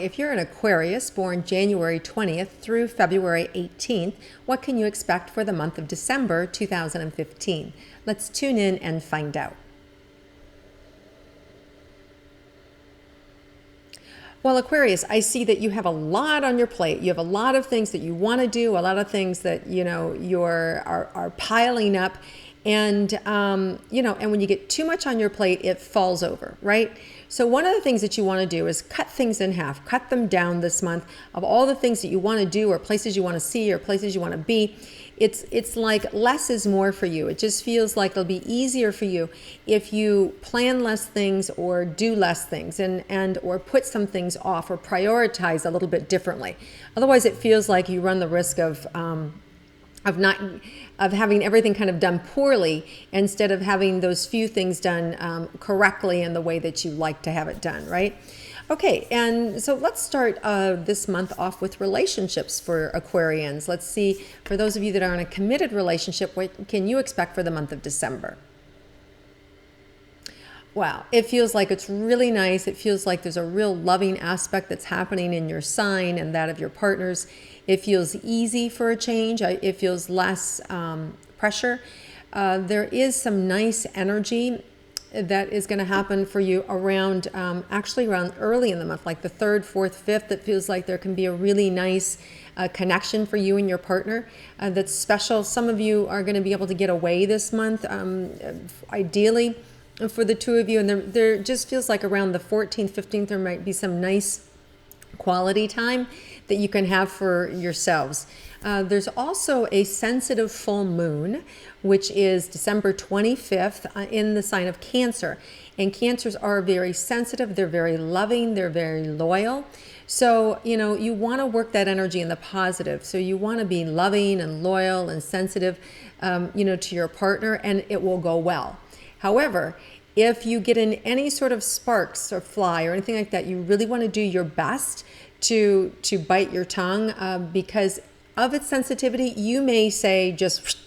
if you're an Aquarius born January 20th through February 18th, what can you expect for the month of December 2015? Let's tune in and find out. Well, Aquarius, I see that you have a lot on your plate. You have a lot of things that you want to do, a lot of things that, are piling up. And, and when you get too much on your plate, it falls over, right? So one of the things that you want to do is cut things in half, cut them down this month of all the things that you want to do or places you want to see or places you want to be. It's like less is more for you. It just feels like it'll be easier for you if you plan less things or do less things and or put some things off or prioritize a little bit differently. Otherwise, it feels like you run the risk of having everything kind of done poorly instead of having those few things done correctly in the way that you like to have it done, right? Okay, and so let's start this month off with relationships for Aquarians. Let's see, for those of you that are in a committed relationship, what can you expect for the month of December? Wow, it feels like it's really nice. It feels like there's a real loving aspect that's happening in your sign and that of your partners. It feels easy for a change. It feels less pressure. There is some nice energy that is going to happen for you around, actually around early in the month, like the 3rd, 4th, 5th. It feels like there can be a really nice connection for you and your partner that's special. Some of you are going to be able to get away this month, ideally for the two of you. And there just feels like around the 14th, 15th, there might be some nice quality time that you can have for yourselves. There's also a sensitive full moon, which is December 25th in the sign of Cancer. And Cancers are very sensitive. They're very loving. They're very loyal. So, you want to work that energy in the positive. So you want to be loving and loyal and sensitive, to your partner, and it will go well. However, if you get in any sort of sparks or fly or anything like that, you really want to do your best to bite your tongue because of its sensitivity. You may say just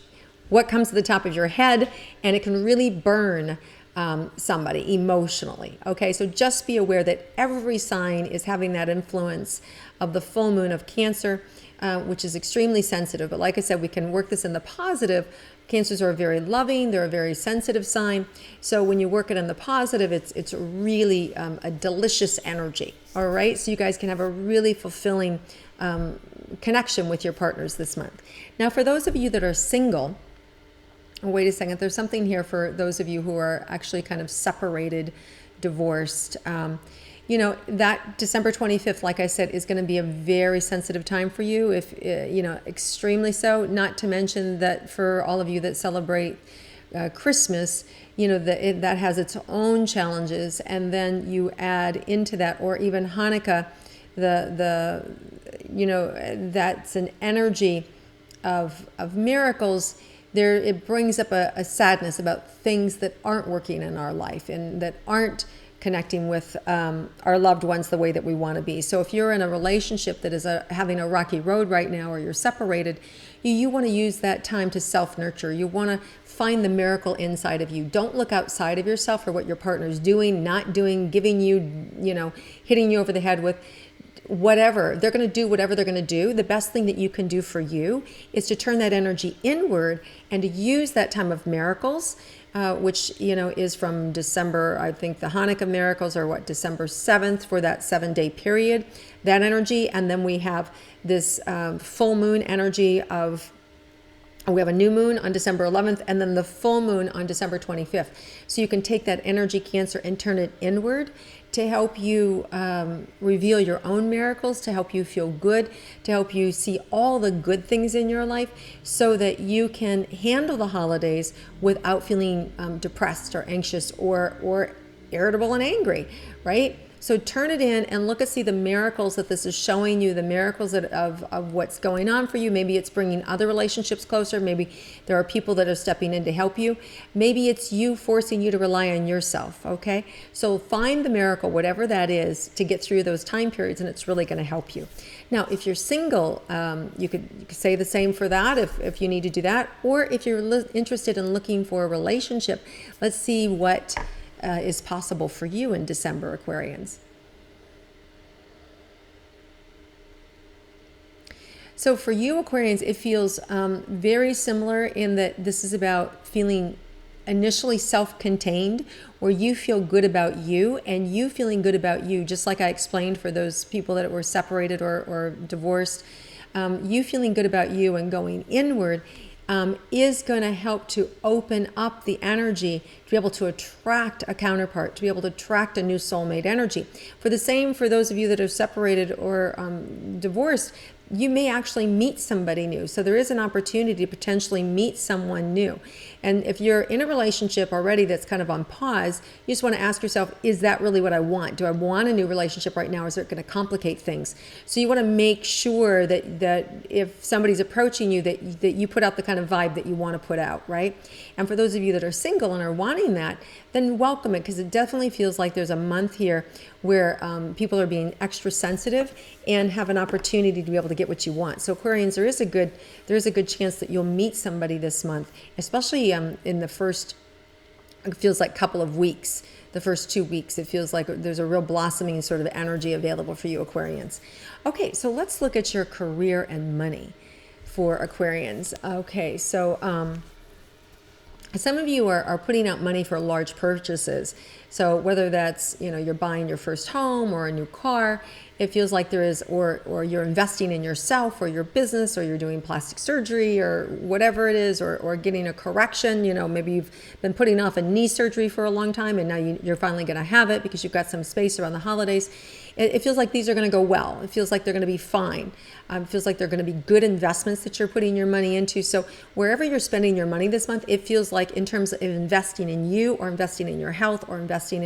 what comes to the top of your head, and it can really burn somebody emotionally. Okay, so just be aware that every sign is having that influence of the full moon of Cancer, which is extremely sensitive. But like I said, we can work this in the positive. Cancers are very loving. They're a very sensitive sign. So when you work it in the positive, it's really a delicious energy. All right. So you guys can have a really fulfilling connection with your partners this month. Now, for those of you that are single, wait a second. There's something here for those of you who are actually kind of separated, divorced. That December 25th, like I said, is going to be a very sensitive time for you, if extremely so. Not to mention that for all of you that celebrate Christmas, that has its own challenges, and then you add into that, or even Hanukkah, that's an energy of miracles. There, it brings up a sadness about things that aren't working in our life and that aren't connecting with our loved ones the way that we want to be. So if you're in a relationship that is having a rocky road right now, or you're separated, you want to use that time to self-nurture. You want to find the miracle inside of you. Don't look outside of yourself for what your partner's doing, not doing, giving you, hitting you over the head with whatever. They're going to do whatever they're going to do. The best thing that you can do for you is to turn that energy inward and to use that time of miracles, which, is from December. I think the Hanukkah miracles are December 7th for that 7-day period, that energy. And then we have this full moon energy we have a new moon on December 11th and then the full moon on December 25th. So you can take that energy, Cancer, and turn it inward to help you reveal your own miracles, to help you feel good, to help you see all the good things in your life so that you can handle the holidays without feeling depressed or anxious or irritable and angry, right? So turn it in and see the miracles that this is showing you, the miracles of what's going on for you. Maybe it's bringing other relationships closer. Maybe there are people that are stepping in to help you. Maybe it's you forcing you to rely on yourself, okay? So find the miracle, whatever that is, to get through those time periods, and it's really going to help you. Now, if you're single, you could say the same for that if you need to do that. Or if you're interested in looking for a relationship, let's see what is possible for you in December, Aquarians. So for you Aquarians, it feels very similar in that this is about feeling initially self-contained, where you feel good about you and you feeling good about you, just like I explained for those people that were separated or divorced. You feeling good about you and going inward is going to help to open up the energy to be able to attract a counterpart, to be able to attract a new soulmate energy. For the same, for those of you that are separated or divorced, you may actually meet somebody new. So there is an opportunity to potentially meet someone new. And if you're in a relationship already that's kind of on pause, you just want to ask yourself, is that really what I want? Do I want a new relationship right now? Or is it going to complicate things? So you want to make sure that if somebody's approaching you, that you put out the kind of vibe that you want to put out, right? And for those of you that are single and are wanting that, then welcome it, because it definitely feels like there's a month here where people are being extra sensitive and have an opportunity to be able to get what you want. So Aquarians, there is a good chance that you'll meet somebody this month, especially in the first, it feels like couple of weeks, the first 2 weeks. It feels like there's a real blossoming sort of energy available for you Aquarians. Okay, so let's look at your career and money for Aquarians. Okay, so some of you are putting out money for large purchases. So whether that's, you're buying your first home or a new car, it feels like there is, or you're investing in yourself or your business, or you're doing plastic surgery or whatever it is, or getting a correction. Maybe you've been putting off a knee surgery for a long time and now you're finally going to have it because you've got some space around the holidays. It feels like these are going to go well. It feels like they're going to be fine. It feels like they're going to be good investments that you're putting your money into. So wherever you're spending your money this month, it feels like in terms of investing in you or investing in your health or investing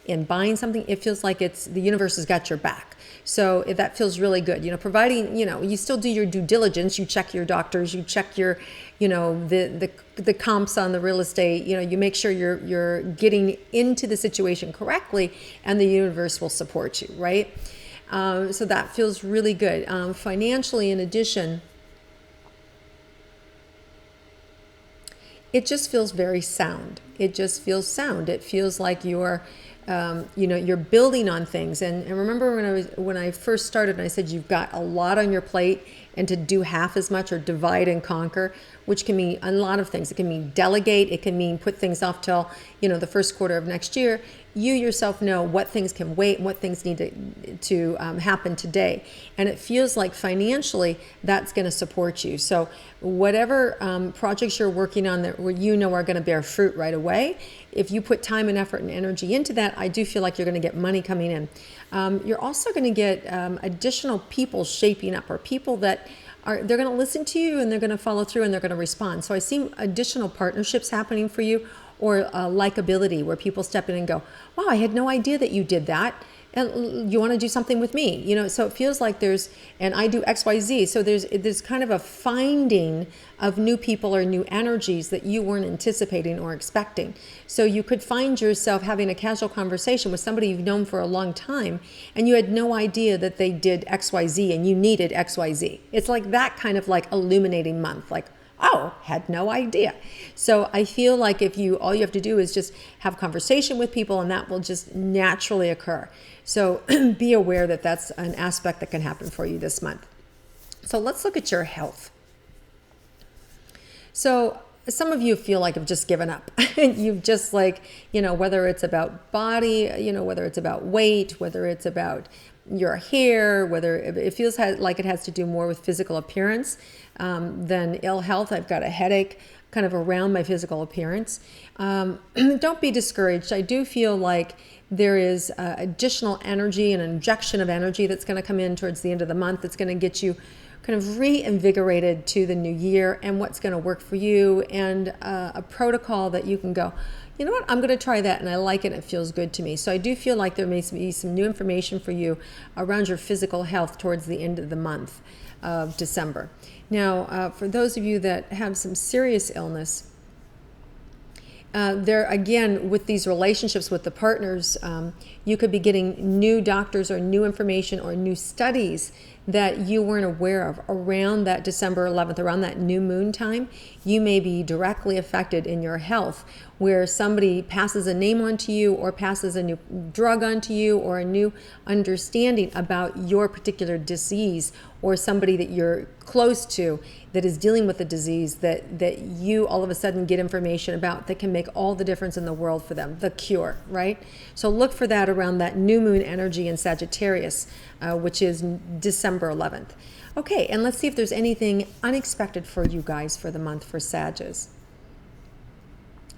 in buying something, it feels like the universe has got your back. So that feels really good. Providing, you still do your due diligence. You check your doctors, you check your, the comps on the real estate. You make sure you're getting into the situation correctly, and the universe will support you, right? So that feels really good. Financially, in addition, it just feels very sound. It just feels sound. It feels like you're building on things. And remember when I first started and I said you've got a lot on your plate, and to do half as much or divide and conquer, which can mean a lot of things. It can mean delegate. It can mean put things off till, the first quarter of next year. You yourself know what things can wait and what things need to happen today. And it feels like financially that's going to support you. So whatever projects you're working on that are going to bear fruit right away, if you put time and effort and energy into that, I do feel like you're going to get money coming in. You're also going to get additional people shaping up, or people that they're going to listen to you and they're going to follow through and they're going to respond. So I see additional partnerships happening for you, or likability, where people step in and go, wow, I had no idea that you did that. And you want to do something with me, so it feels like and I do XYZ. So there's kind of a finding of new people or new energies that you weren't anticipating or expecting. So you could find yourself having a casual conversation with somebody you've known for a long time, and you had no idea that they did XYZ and you needed XYZ. It's like that kind of like illuminating month, like, oh, had no idea. So I feel like all you have to do is just have conversation with people, and that will just naturally occur. So be aware that that's an aspect that can happen for you this month. So let's look at your health. So some of you feel like have just given up. You've just whether it's about body, whether it's about weight, whether it's about your hair, whether it feels like it has to do more with physical appearance than ill health. I've got a headache kind of around my physical appearance. Don't be discouraged. I do feel like there is additional energy, an injection of energy that's going to come in towards the end of the month. That's going to get you kind of reinvigorated to the new year and what's going to work for you, and a protocol that you can go, you know what, I'm going to try that and I like it, it feels good to me. So I do feel like there may be some new information for you around your physical health towards the end of the month of December. Now, for those of you that have some serious illness, there again, with these relationships with the partners, you could be getting new doctors or new information or new studies that you weren't aware of around that December 11th, around that new moon time, you may be directly affected in your health, where somebody passes a name onto you or passes a new drug onto you or a new understanding about your particular disease, or somebody that you're close to that is dealing with the disease that you all of a sudden get information about that can make all the difference in the world for them, the cure, right? So look for that around that new moon energy in Sagittarius, which is December 11th. Okay, and let's see if there's anything unexpected for you guys for the month for Sagittarius.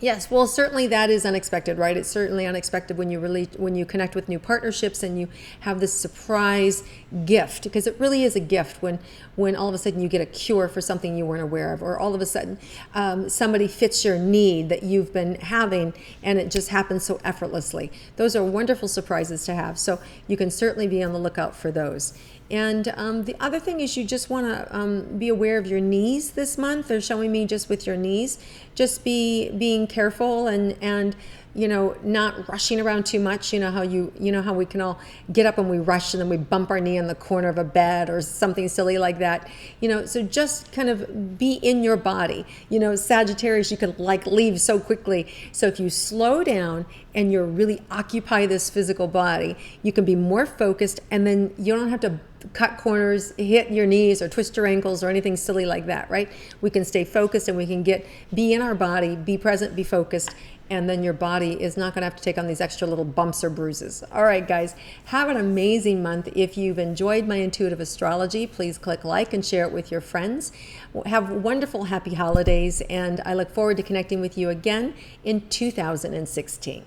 Yes, well, certainly that is unexpected, right? It's certainly unexpected when you connect with new partnerships and you have this surprise gift, because it really is a gift when all of a sudden you get a cure for something you weren't aware of, or all of a sudden somebody fits your need that you've been having and it just happens so effortlessly. Those are wonderful surprises to have, so you can certainly be on the lookout for those. And the other thing is you just want to be aware of your knees this month. They're showing me just with your knees. Just being careful and not rushing around too much. You know how we can all get up and we rush and then we bump our knee on the corner of a bed or something silly like that. So just kind of be in your body. Sagittarius, you can leave so quickly. So if you slow down and you really occupy this physical body, you can be more focused, and then you don't have to cut corners, hit your knees or twist your ankles or anything silly like that, right? We can stay focused and we can be in our body, be present, be focused, and then your body is not going to have to take on these extra little bumps or bruises. All right, guys, have an amazing month. If you've enjoyed my intuitive astrology, please click like and share it with your friends. Have wonderful, happy holidays, and I look forward to connecting with you again in 2016.